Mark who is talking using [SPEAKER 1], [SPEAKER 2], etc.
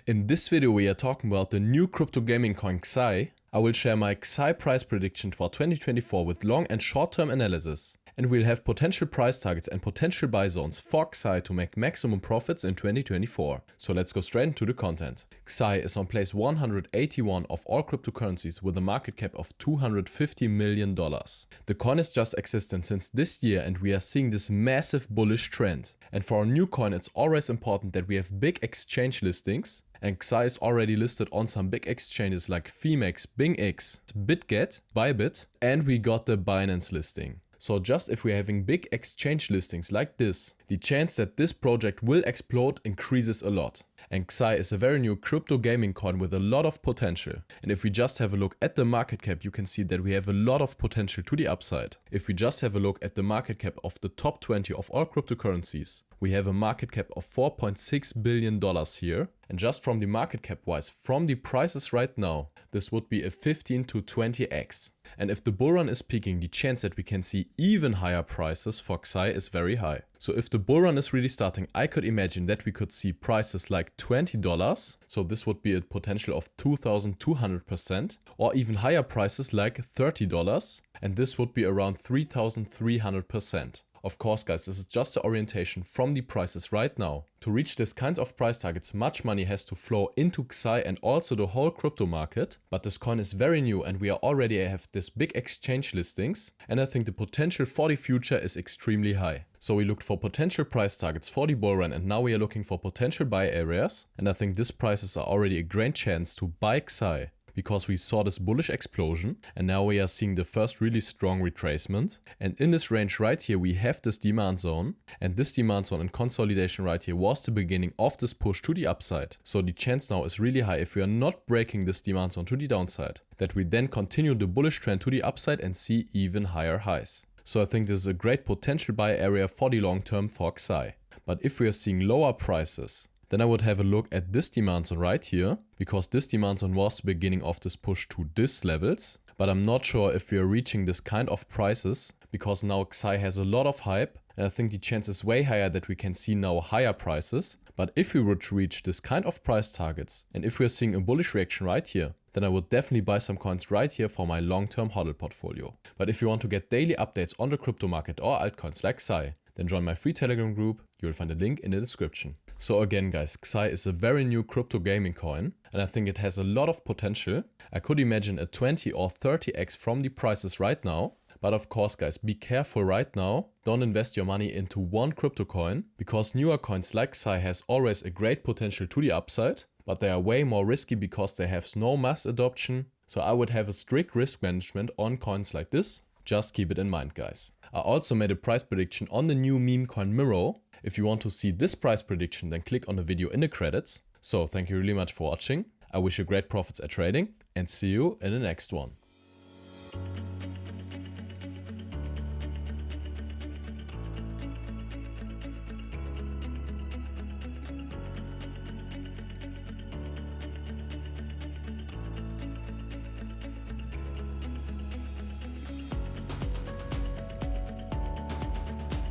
[SPEAKER 1] In this video we are talking about the new crypto gaming coin XAI. I will share my XAI price prediction for 2024 with long and short term analysis. And we'll have potential price targets and potential buy zones for XAI to make maximum profits in 2024. So let's go straight into the content. XAI is on place 181 of all cryptocurrencies with a market cap of $250 million. The coin is just existent since this year and we are seeing this massive bullish trend. And for a new coin it's always important that we have big exchange listings. And XAI is already listed on some big exchanges like Forex, BingX, Bitget, Bybit, and we got the Binance listing. So just if we're having big exchange listings like this, the chance that this project will explode increases a lot. And XAI is a very new crypto gaming coin with a lot of potential. And if we just have a look at the market cap, you can see that we have a lot of potential to the upside. If we just have a look at the market cap of the top 20 of all cryptocurrencies, we have a market cap of $4.6 billion here. And just from the market cap wise, from the prices right now, this would be a 15 to 20x. And if the bull run is peaking, the chance that we can see even higher prices for XAI is very high. So if the bull run is really starting, I could imagine that we could see prices like $20. So this would be a potential of 2,200%, or even higher prices like $30. And this would be around 3,300%. Of course guys, this is just the orientation from the prices right now. To reach this kind of price targets, much money has to flow into XAI and also the whole crypto market. But this coin is very new and we already have this big exchange listings. And I think the potential for the future is extremely high. So we looked for potential price targets for the bull run and now we are looking for potential buy areas. And I think these prices are already a great chance to buy XAI, because we saw this bullish explosion and now we are seeing the first really strong retracement. And in this range right here, we have this demand zone, and this demand zone and consolidation right here was the beginning of this push to the upside. So the chance now is really high, if we are not breaking this demand zone to the downside, that we then continue the bullish trend to the upside and see even higher highs. So I think this is a great potential buy area for the long term for XAI. But if we are seeing lower prices, then I would have a look at this demand zone right here, because this demand zone was the beginning of this push to these levels. But I'm not sure if we are reaching this kind of prices, because now XAI has a lot of hype and I think the chance is way higher that we can see now higher prices. But if we would reach this kind of price targets and if we're seeing a bullish reaction right here, then I would definitely buy some coins right here for my long-term hodl portfolio. But if you want to get daily updates on the crypto market or altcoins like XAI, then join my free Telegram group. You will find a link in the description. So again guys, XAI is a very new crypto gaming coin and I think it has a lot of potential. I could imagine a 20 or 30x from the prices right now. But of course guys, be careful right now. Don't invest your money into one crypto coin, because newer coins like XAI has always a great potential to the upside, but they are way more risky because they have no mass adoption. So I would have a strict risk management on coins like this. Just keep it in mind guys. I also made a price prediction on the new meme coin Miro. If you want to see this price prediction, then click on the video in the credits. So thank you really much for watching. I wish you great profits at trading and see you in the next one.